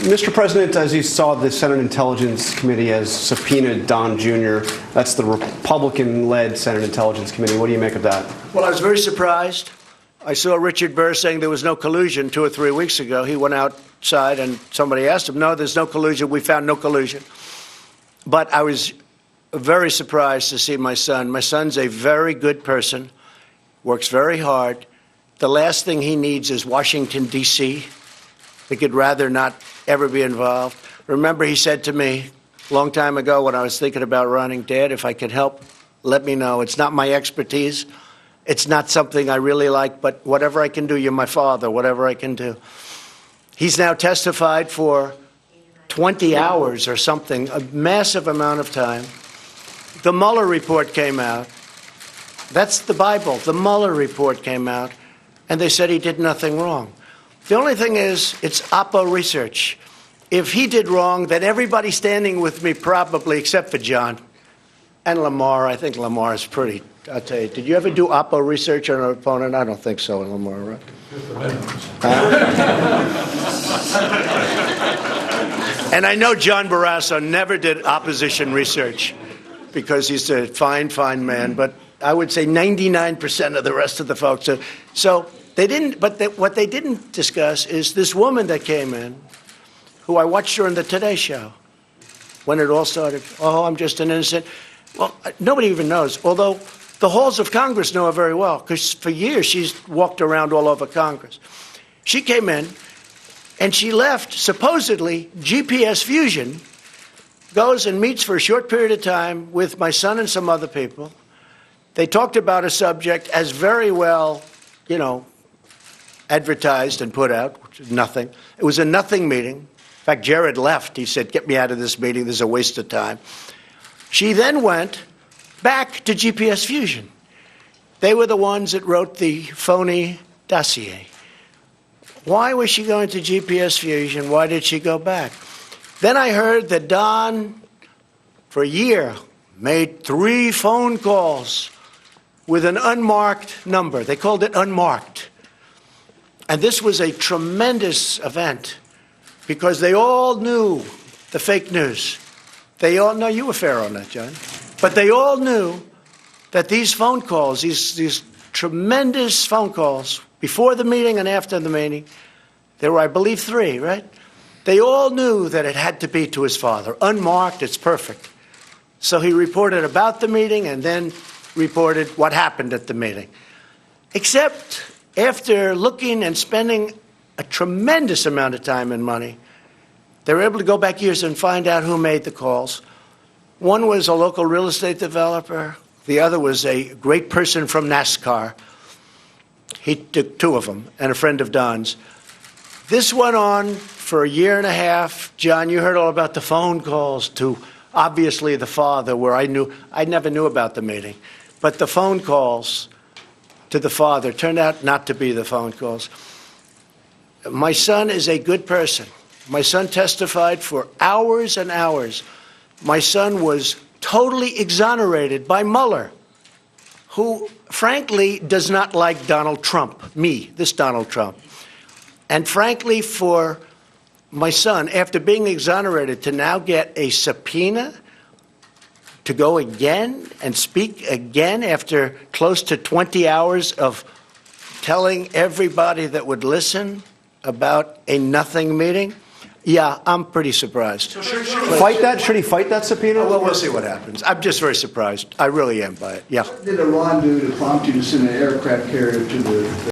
Mr. President, as you saw, the Senate Intelligence Committee has subpoenaed Don Jr. That's the Republican-led Senate Intelligence Committee. What do you make of that? Well, I was very surprised. I saw Richard Burr saying there was no collusion 2 or 3 weeks ago. He went outside and somebody asked him, no, there's no collusion. We found no collusion. But I was very surprised to see my son. My son's a very good person, works very hard. The last thing he needs is Washington, D.C. He could rather not ever be involved. Remember, he said to me a long time ago when I was thinking about running, Dad, if I could help, let me know. It's not my expertise. It's not something I really like, but whatever I can do, you're my father, whatever I can do. He's now testified for 20 hours or something, a massive amount of time. The Mueller report came out. That's the Bible. The Mueller report came out, and they said he did nothing wrong. The only thing is, it's Oppo research. If he did wrong, then everybody standing with me probably, except for John and Lamar. I think Lamar is pretty, I'll tell you. Did you ever do Oppo research on an opponent? I don't think so, Lamar, right? And I know John Barrasso never did opposition research because he's a fine, fine man. But I would say 99% of the rest of the folks. So they didn't, but what they didn't discuss is this woman that came in, who I watched her on the Today Show when it all started. Oh, I'm just an innocent. Well, nobody even knows, although the halls of Congress know her very well, because for years she's walked around all over Congress. She came in, and she left, supposedly, GPS Fusion, goes and meets for a short period of time with my son and some other people. They talked about a subject as very well, advertised and put out, which is nothing. It was a nothing meeting. In fact, Jared left. He said, get me out of this meeting. This is a waste of time. She then went back to GPS Fusion. They were the ones that wrote the phony dossier. Why was she going to GPS Fusion? Why did she go back? Then I heard that Don, for a year, made 3 phone calls with an unmarked number. They called it unmarked. And this was a tremendous event because they all knew the fake news. They all know you were fair on that, John. But they all knew that these phone calls, these tremendous phone calls, before the meeting and after the meeting, there were, I believe, 3, right? They all knew that it had to be to his father. Unmarked, it's perfect. So he reported about the meeting and then reported what happened at the meeting. Except after looking and spending a tremendous amount of time and money, they were able to go back years and find out who made the calls. One was a local real estate developer. The other was a great person from NASCAR. He took 2 of them, and a friend of Don's. This went on for a year and a half. John, you heard all about the phone calls to, obviously, the father, where I never knew about the meeting. But the phone calls to the father turned out not to be the phone calls. My son is a good person. My son testified for hours and hours. My son was totally exonerated by Mueller, who, frankly, does not like Donald Trump, this Donald Trump. And frankly, for my son, after being exonerated, to now get a subpoena to go again and speak again after close to 20 hours of telling everybody that would listen about a nothing meeting, yeah, I'm pretty surprised. So should he fight that subpoena? Well, we'll see what happens. I'm just very surprised. I really am by it. Yeah. What did Iran do to prompt you to send an aircraft carrier to the